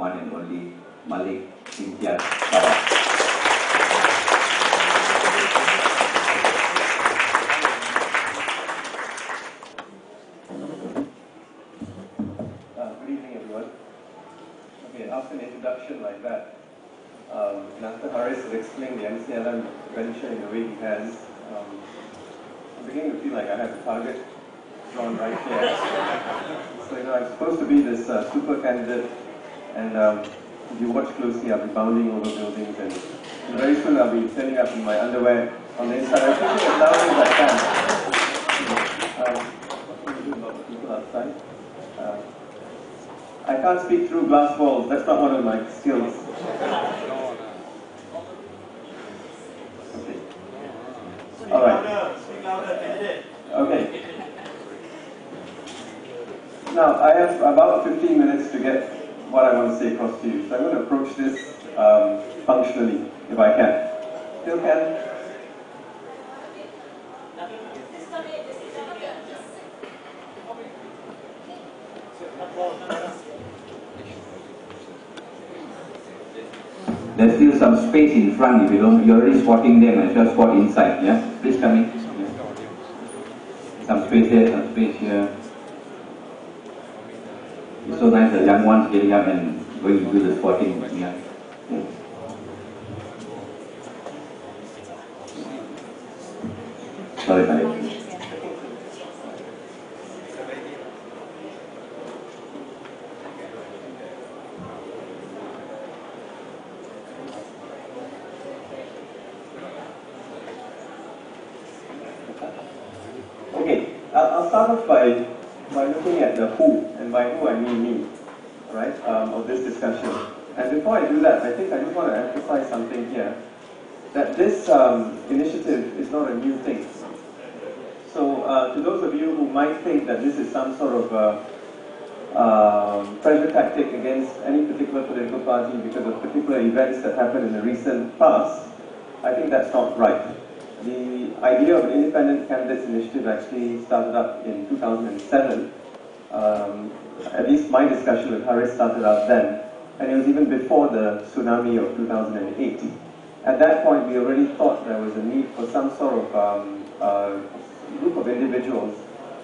one and only Malik Imtiaz Sarwar. Good evening, everyone. Okay, after an introduction like that, and after Haris has explained the MCLM venture in the way he has, I'm beginning to feel like I have a target drawn right here. So, I'm supposed to be this super candidate, and if you watch closely, I'll be bounding over buildings, and very soon I'll be standing up in my underwear on the inside. I'm thinking as loud as I can. A lot of people outside. I can't speak through glass walls. That's not one of my skills. Okay. All right. Okay. Now, I have about 15 minutes to get what I want to say across to you. So I'm going to approach this functionally, if I can. Still can? There's still some space in front. If you don't, you're already spotting them and just spot inside. Yeah, please come in. Yeah. Some space here, some space here. It's so nice the young ones getting up and going to do the spotting. Yeah. Sorry, Malik. Okay, I'll start off by looking at the who, and by who I mean me, right, of this discussion. And before I do that, I think I just want to emphasize something here, that this initiative is not a new thing. So to those of you who might think that this is some sort of pressure tactic against any particular political party because of particular events that happened in the recent past, I think that's not right. The idea of an independent candidates initiative actually started up in 2007. At least my discussion with Haris started out then, and it was even before the tsunami of 2008. At that point, we already thought there was a need for some sort of group of individuals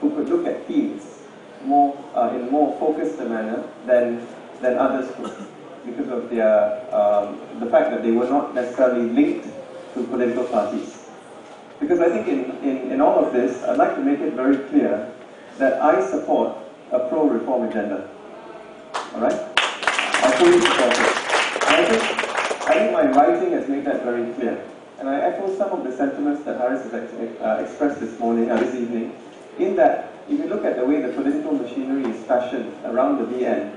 who could look at themes more in a more focused manner than others could, because of their the fact that they were not necessarily linked to political parties. Because I think in all of this, I'd like to make it very clear that I support a pro-reform agenda. Alright? I fully support it. And I think my writing has made that very clear. And I echo some of the sentiments that Haris has expressed this morning, this evening, in that if you look at the way the political machinery is fashioned around the BN,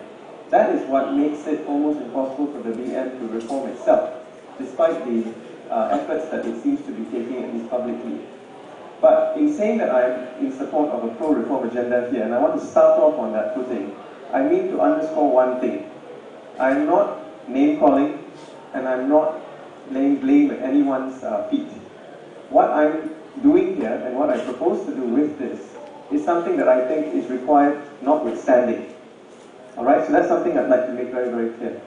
that is what makes it almost impossible for the BN to reform itself, despite the efforts that it seems to be taking, at least publicly. But in saying that I'm in support of a pro-reform agenda here, and I want to start off on that footing, I mean to underscore one thing. I'm not name-calling, and I'm not laying blame at anyone's feet. What I'm doing here, and what I propose to do with this, is something that I think is required notwithstanding. Alright, so that's something I'd like to make very, very clear.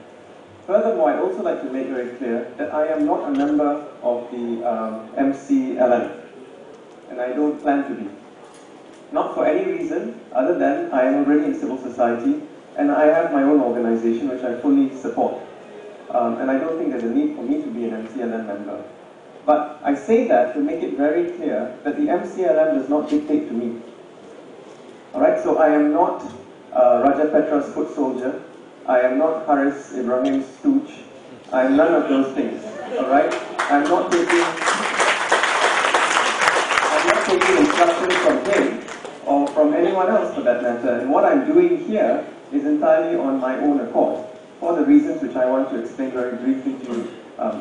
Furthermore, I'd also like to make very clear that I am not a member of the MCLM, and I don't plan to be. Not for any reason other than I am already in civil society, and I have my own organization which I fully support. And I don't think there's a need for me to be an MCLM member. But I say that to make it very clear that the MCLM does not dictate to me. Alright, so I am not Raja Petra's foot soldier. I am not Haris Ibrahim's stooge. I am none of those things. Alright? I'm not taking instructions from him or from anyone else for that matter. And what I'm doing here is entirely on my own accord, for the reasons which I want to explain very briefly to you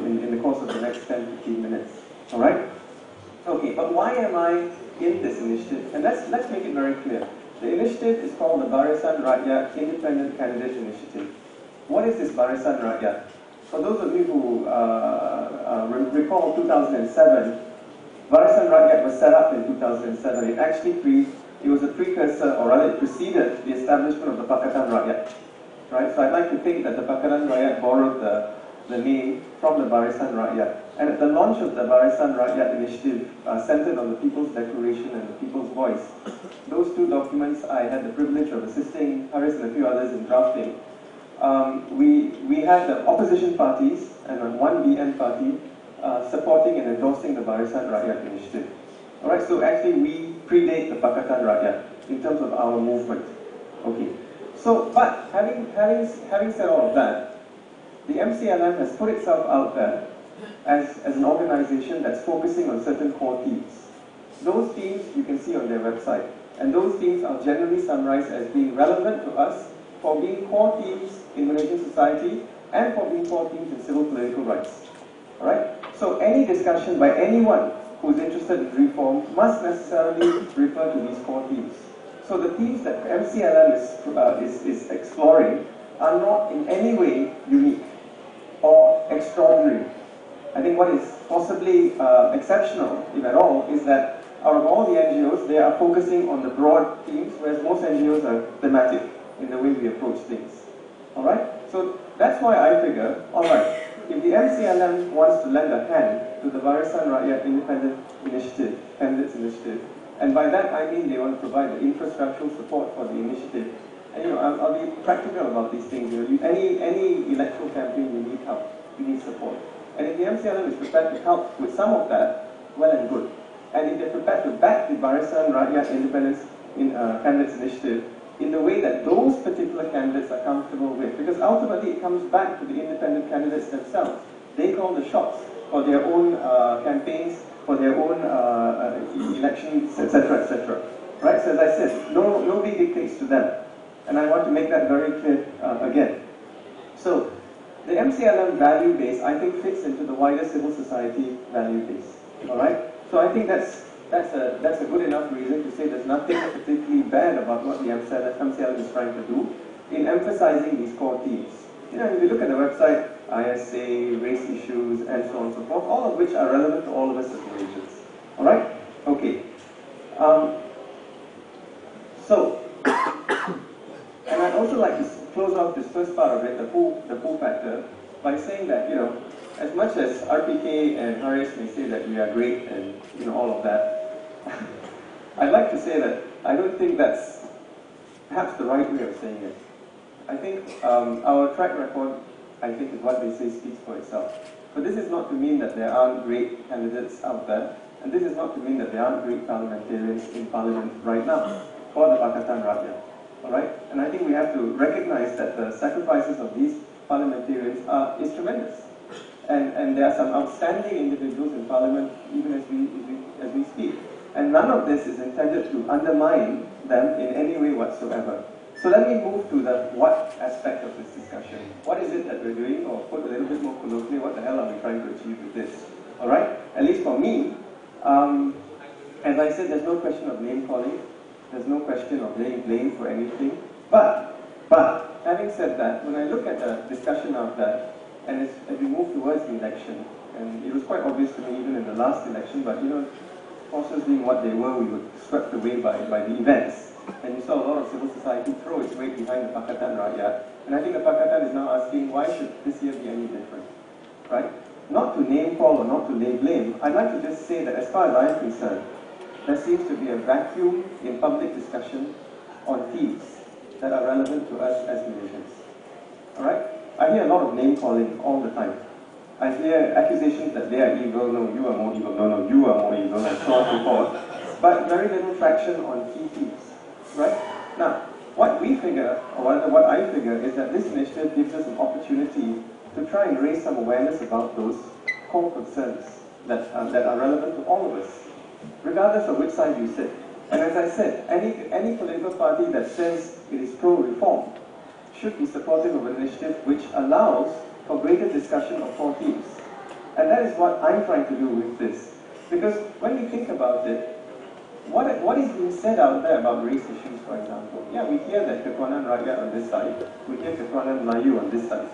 in the course of the next 10-15 minutes. Alright? Okay, but why am I in this initiative? And let's make it very clear. The initiative is called the Barisan Rakyat Independent Candidate Initiative. What is this Barisan Rakyat? For those of you who recall 2007, Barisan Rakyat was set up in 2007. It was a precursor, or rather it preceded the establishment of the Pakatan Rakyat. right? So I'd like to think that the Pakatan Rakyat borrowed the name from the Barisan Rakyat. And at the launch of the Barisan Rakyat initiative, centered on the People's Declaration and the People's Voice, those two documents I had the privilege of assisting Haris and a few others in drafting. We had the opposition parties and one BN party supporting and endorsing the Barisan Rakyat initiative. Alright, so actually we predate the Pakatan Rakyat in terms of our movement. Okay. So, but having said all of that, the MCLM has put itself out there as an organization that's focusing on certain core themes. Those themes you can see on their website, and those themes are generally summarized as being relevant to us for being core themes in Malaysian society and for being core themes in civil political rights. Alright? So any discussion by anyone who's interested in reform must necessarily refer to these core themes. So the themes that MCLM is exploring are not in any way unique or extraordinary. I think what is possibly exceptional, if at all, is that out of all the NGOs, they are focusing on the broad themes, whereas most NGOs are thematic in the way we approach things. Alright? So that's why I figure, alright, if the MCLM wants to lend a hand to the Barisan Rakyat Independent Initiative, Candidates Initiative, and by that I mean they want to provide the infrastructural support for the initiative. And I'll be practical about these things. Any electoral campaign, you need help, you need support. And if the MCLM is prepared to help with some of that, well and good. And if they're prepared to back the Barisan Rakyat Independence Candidates Initiative in the way that those particular candidates are comfortable with, because ultimately it comes back to the independent candidates themselves. They call the shots for their own campaigns, for their own elections, etc., etc. Right? So as I said, nobody dictates to them. And I want to make that very clear again. So, the MCLM value base, I think, fits into the wider civil society value base. Alright? So I think that's a good enough reason to say there's nothing particularly bad about what the MCLM is trying to do in emphasizing these core themes. You know, if you look at the website, ISA, race issues, and so on and so forth, all of which are relevant to all of us as Malaysians. Alright? Okay. And I'd also like to close off this first part of it, the pull factor, by saying that, you know, as much as RPK and Haris may say that we are great and, you know, all of that, I'd like to say that I don't think that's perhaps the right way of saying it. I think our track record, I think, is what they say speaks for itself. But this is not to mean that there aren't great candidates out there, and this is not to mean that there aren't great parliamentarians in Parliament right now for the Pakatan Rakyat. Alright? And I think we have to recognize that the sacrifices of these parliamentarians is tremendous. And there are some outstanding individuals in Parliament even as we speak. And none of this is intended to undermine them in any way whatsoever. So let me move to the what aspect of this discussion. What is it that we're doing, or put a little bit more colloquially, what the hell are we trying to achieve with this? Alright? At least for me, as I said, there's no question of name calling. There's no question of laying blame for anything. But, having said that, when I look at the discussion of that, and as we move towards the election, and it was quite obvious to me even in the last election, but you know, forces being what they were, we were swept away by the events. And you saw a lot of civil society throw its weight behind the Pakatan Rakyat. And I think the Pakatan is now asking, why should this year be any different? Right? Not to name call or not to lay blame, I'd like to just say that as far as I'm concerned, there seems to be a vacuum in public discussion on themes that are relevant to us as Malaysians. Alright? I hear a lot of name calling all the time. I hear accusations that they are evil, no, you are more evil, no, you are more evil, and so on and so forth. But very little traction on key themes. Right? Now, what we figure, or what I figure, is that this initiative gives us an opportunity to try and raise some awareness about those core concerns that are relevant to all of us, regardless of which side you sit. And as I said, any political party that says it is pro-reform should be supportive of an initiative which allows for greater discussion of core themes. And that is what I'm trying to do with this. Because when we think about it, what is being said out there about race issues, for example? Yeah, we hear that Ketuanan Rakyat on this side, we hear Ketuanan Melayu on this side.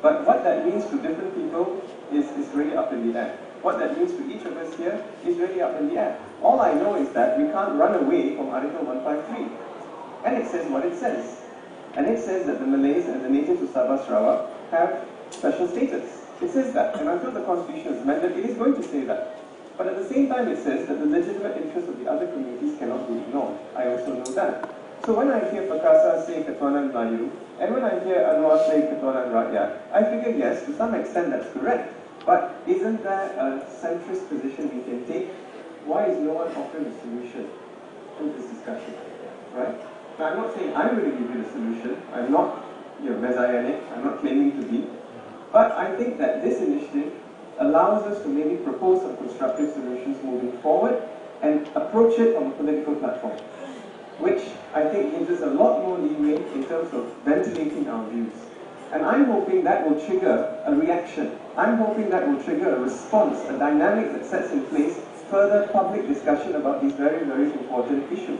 But what that means to different people is really up in the air. What that means to each of us here is really up in the air. All I know is that we can't run away from Article 153. And it says what it says. And it says that the Malays and the natives of Sabah Sarawak have special status. It says that, and until the Constitution is amended, it is going to say that. But at the same time, it says that the legitimate interests of the other communities cannot be ignored. I also know that. So when I hear Perkasa say Ketuanan Melayu, and when I hear Anwar say Ketuanan Rakyat, I figure yes, to some extent that's correct. But isn't there a centrist position we can take? Why is no one offering a solution to this discussion? Right? Now, I'm not saying I'm going to give you the solution. I'm not messianic. I'm not claiming to be. But I think that this initiative allows us to maybe propose some constructive solutions moving forward and approach it on a political platform, which I think gives us a lot more leeway in terms of ventilating our views. And I'm hoping that will trigger a reaction. I'm hoping that will trigger a response, a dynamic that sets in place further public discussion about these very, very important issues.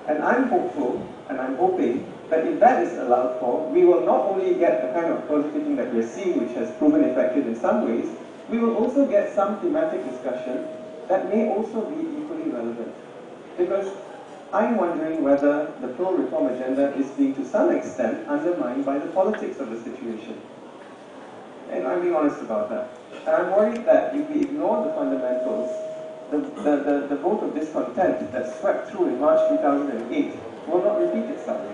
And I'm hopeful, and I'm hoping, that if that is allowed for, we will not only get the kind of positivity that we're seeing, which has proven effective in some ways, we will also get some thematic discussion that may also be equally relevant. Because I'm wondering whether the pro-reform agenda is being, to some extent, undermined by the politics of the situation. And I'm being honest about that. And I'm worried that if we ignore the fundamentals, the vote of discontent that swept through in March 2008 will not repeat itself.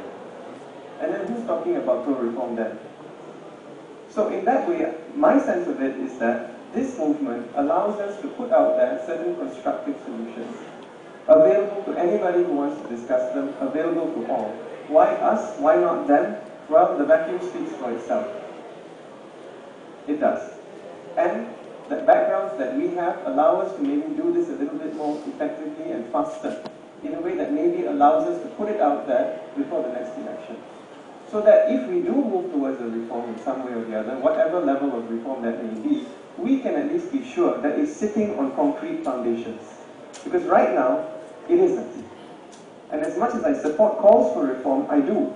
And then who's talking about pro-reform then? So in that way, my sense of it is that this movement allows us to put out there certain constructive solutions, available to anybody who wants to discuss them, available to all. Why us? Why not them? Well, the vacuum speaks for itself. It does. And the backgrounds that we have allow us to maybe do this a little bit more effectively and faster, in a way that maybe allows us to put it out there before the next election. So that if we do move towards a reform in some way or the other, whatever level of reform that may be, we can at least be sure that it's sitting on concrete foundations. Because right now, it isn't. And as much as I support calls for reform, I do.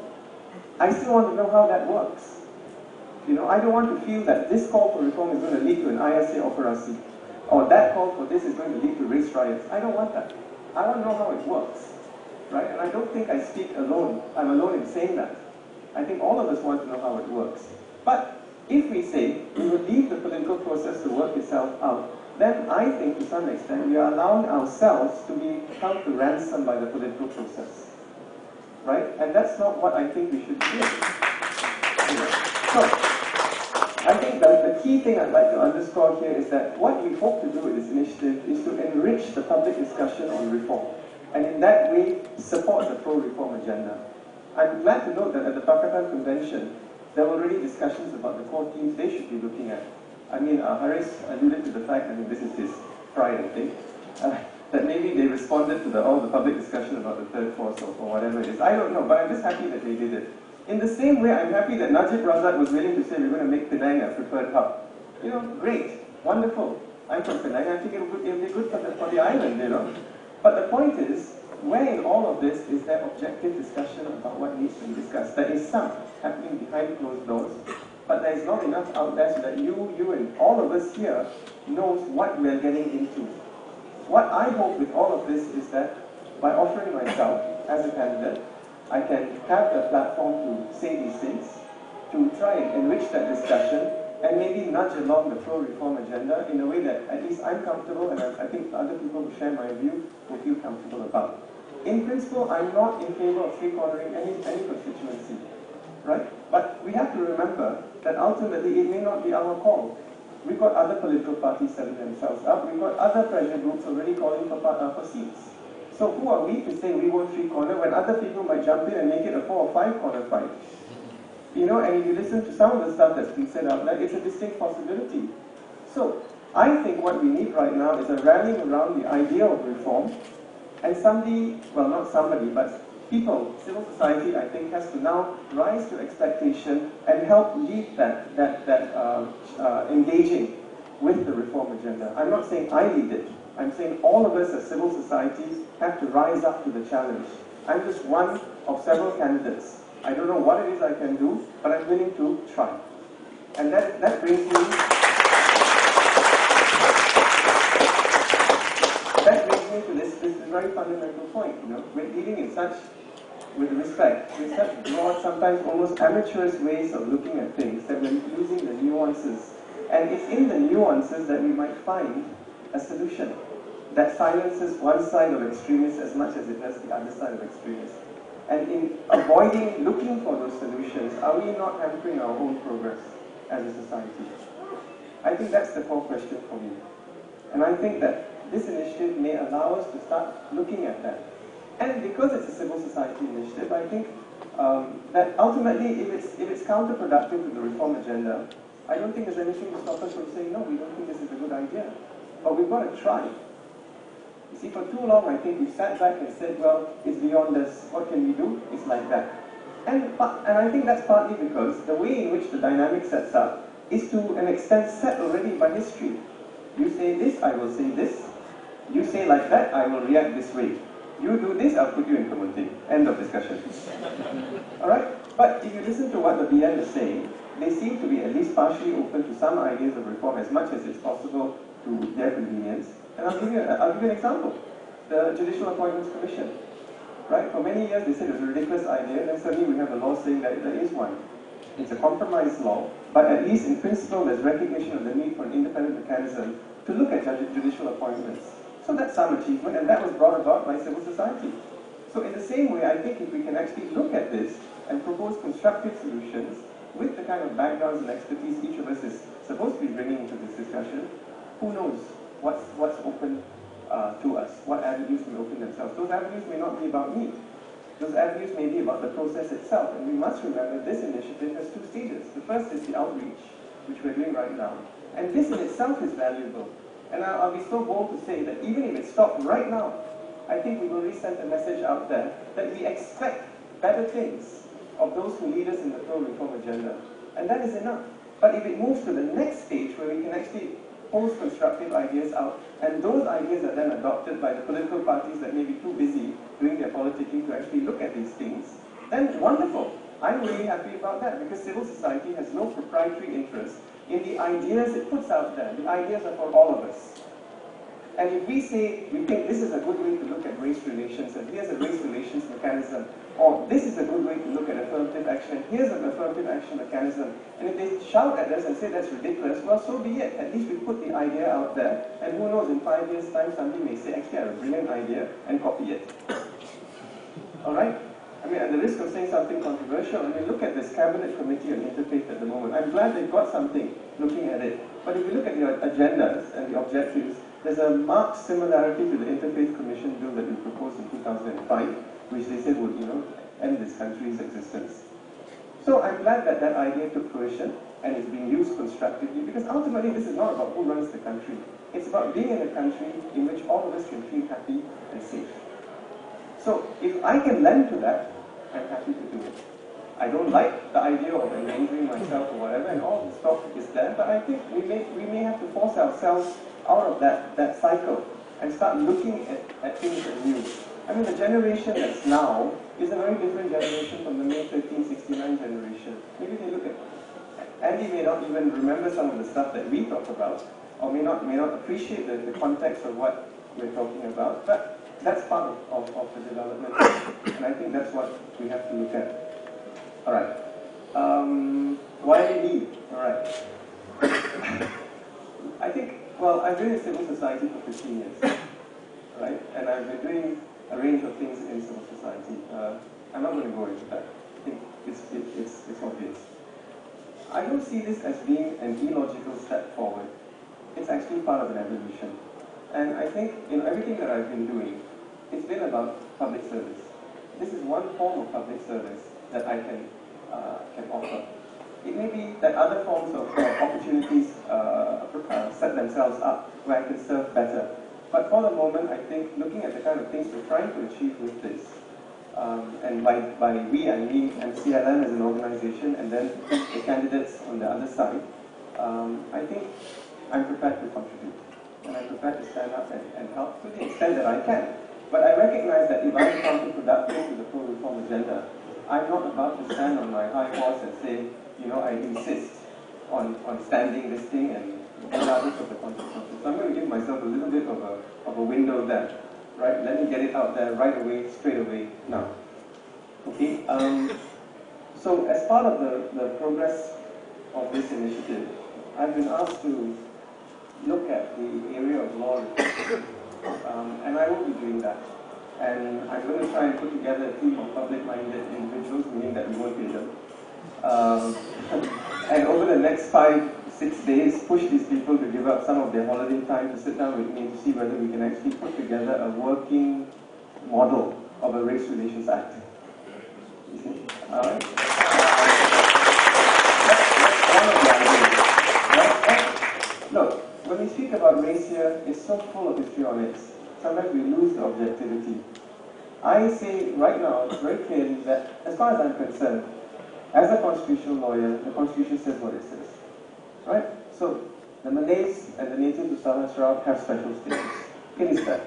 I still want to know how that works. I don't want to feel that this call for reform is going to lead to an ISA operasi, or that call for this is going to lead to race riots. I don't want that. I want to know how it works. Right? And I don't think I speak alone. I'm alone in saying that. I think all of us want to know how it works. But if we say we will leave the political process to work itself out, then I think to some extent we are allowing ourselves to be held to ransom by the political process. Right? And that's not what I think we should do. So, I think that the key thing I'd like to underscore here is that what we hope to do with this initiative is to enrich the public discussion on reform, and in that way support the pro-reform agenda. I'm glad to note that at the Pakatan Convention, there were already discussions about the core themes they should be looking at. I mean, Haris alluded to the fact, this is his pride, I think, that maybe they responded to all the public discussion about the third force or whatever it is. I don't know, but I'm just happy that they did it. In the same way, I'm happy that Najib Razak was willing to say we're going to make Penang a preferred hub. Great, wonderful. I'm from Penang, I think it'll be good for the island, But the point is, where in all of this is there objective discussion about what needs to be discussed? There is some happening behind closed doors, but there is not enough out there so that you and all of us here knows what we are getting into. What I hope with all of this is that by offering myself as a candidate, I can have the platform to say these things, to try and enrich that discussion, and maybe nudge along the pro-reform agenda in a way that at least I'm comfortable, and I think other people who share my view will feel comfortable about. In principle, I'm not in favor of three-cornering any constituency, right? But we have to remember that ultimately it may not be our call. We've got other political parties setting themselves up. We've got other pressure groups already calling for seats. So who are we to say we won't three-corner when other people might jump in and make it a 4- or 5-corner fight? And if you listen to some of the stuff that's been said out there, it's a distinct possibility. So I think what we need right now is a rallying around the idea of reform, and somebody, well, not somebody, but people, civil society, I think, has to now rise to expectation and help lead that engaging with the reform agenda. I'm not saying I lead it. I'm saying all of us as civil societies have to rise up to the challenge. I'm just one of several candidates. I don't know what it is I can do, but I'm willing to try. And that brings me to this very fundamental point. We're dealing in such with respect, with such broad, sometimes almost amateurish ways of looking at things, that we're losing the nuances. And it's in the nuances that we might find a solution that silences one side of extremists as much as it does the other side of extremists. And in avoiding looking for those solutions, are we not hampering our own progress as a society? I think that's the core question for me. And I think that this initiative may allow us to start looking at that. And because it's a civil society initiative, I think that ultimately, if it's counterproductive to the reform agenda, I don't think there's anything to stop us from saying, no, we don't think this is a good idea. But we've got to try. You see, for too long, I think we've sat back and said, well, it's beyond us. What can we do? It's like that. And I think that's partly because the way in which the dynamic sets up is to an extent set already by history. You say this, I will say this. You say like that, I will react this way. You do this, I'll put you in community. End of discussion. Alright? But if you listen to what the BN is saying, they seem to be at least partially open to some ideas of reform as much as it's possible to their convenience. And I'll give you an example. The Judicial Appointments Commission. Right? For many years they said it was a ridiculous idea, and suddenly we have a law saying that there is one. It's a compromise law, but at least in principle there's recognition of the need for an independent mechanism to look at judicial appointments. So that's some achievement, and that was brought about by civil society. So in the same way, I think if we can actually look at this and propose constructive solutions with the kind of backgrounds and expertise each of us is supposed to be bringing into this discussion, who knows what's open to us, what avenues may open themselves. Those avenues may not be about me. Those avenues may be about the process itself, and we must remember this initiative has two stages. The first is the outreach, which we're doing right now, and this in itself is valuable. And I'll be so bold to say that even if it stopped right now, I think we've already sent a message out there that we expect better things of those who lead us in the pro-reform agenda. And that is enough. But if it moves to the next stage where we can actually pose constructive ideas out, and those ideas are then adopted by the political parties that may be too busy doing their politicking to actually look at these things, then wonderful. I'm really happy about that, because civil society has no proprietary interest in the ideas it puts out there. The ideas are for all of us. And if we say we think this is a good way to look at race relations, and here's a race relations mechanism, or this is a good way to look at affirmative action, here's an affirmative action mechanism, and if they shout at us and say that's ridiculous, well, so be it. At least we put the idea out there, and who knows, in 5 years' time, somebody may say, actually, I have a brilliant idea, and copy it. Alright? I mean, at the risk of saying something controversial, I mean, look at this Cabinet Committee on Interfaith at the moment. I'm glad they've got something looking at it. But if you look at the agendas and the objectives, there's a marked similarity to the Interfaith Commission bill that we proposed in 2005, which they said would, end this country's existence. So I'm glad that that idea took fruition and is being used constructively, because ultimately this is not about who runs the country. It's about being in a country in which all of us can feel happy and safe. So if I can lend to that, I'm happy to do it. I don't like the idea of endangering myself or whatever, and all this talk is there, but I think we may have to force ourselves out of that cycle and start looking at things anew. I mean, the generation that's now is a very different generation from the May 1369 generation. Maybe they look at, Andy may not even remember some of the stuff that we talk about, or may not appreciate the context of what we're talking about, but that's part of the development, and I think that's what we have to look at. Alright. Why me? Alright. I think, well, I've been in civil society for 15 years, right? And I've been doing a range of things in civil society. I'm not going to go into that. I think it's obvious. I don't see this as being an illogical step forward. It's actually part of an evolution. And I think in everything that I've been doing, it's been about public service. This is one form of public service that I can offer. It may be that other forms of opportunities set themselves up where I can serve better. But for the moment, I think looking at the kind of things we're trying to achieve with this, and by we I mean MCLM as an organization, and then the candidates on the other side, I think I'm prepared to contribute. And I'm prepared to stand up and help to the extent that I can. But I recognize that if I'm counterproductive to the pro-reform agenda, I'm not about to stand on my high horse and say, I insist on standing this thing and regardless of the consequences. So I'm going to give myself a little bit of a window there, right? Let me get it out there right away, straight away, now. Okay. So as part of the progress of this initiative, I've been asked to look at the area of law reform, and I will be doing that. And I'm going to try and put together a team of public-minded individuals, meaning that we won't pay them. And over the next 5-6 days, push these people to give up some of their holiday time to sit down with me to see whether we can actually put together a working model of a Race Relations Act. You see? Alright? That's one of the ideas. Right? Look, when we speak about race here, it's so full of history on it. Sometimes we lose the objectivity. I say right now, it's very clearly that, as far as I'm concerned, as a constitutional lawyer, the Constitution says what it says. Right? So, the Malays and the natives of Southern Sarawak have special status. It is that.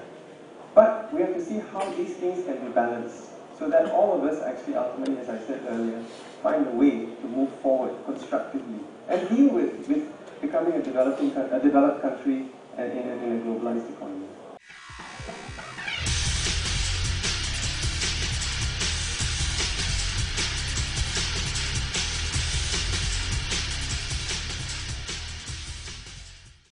But we have to see how these things can be balanced, so that all of us actually ultimately, as I said earlier, find a way to move forward constructively and deal with becoming a developed country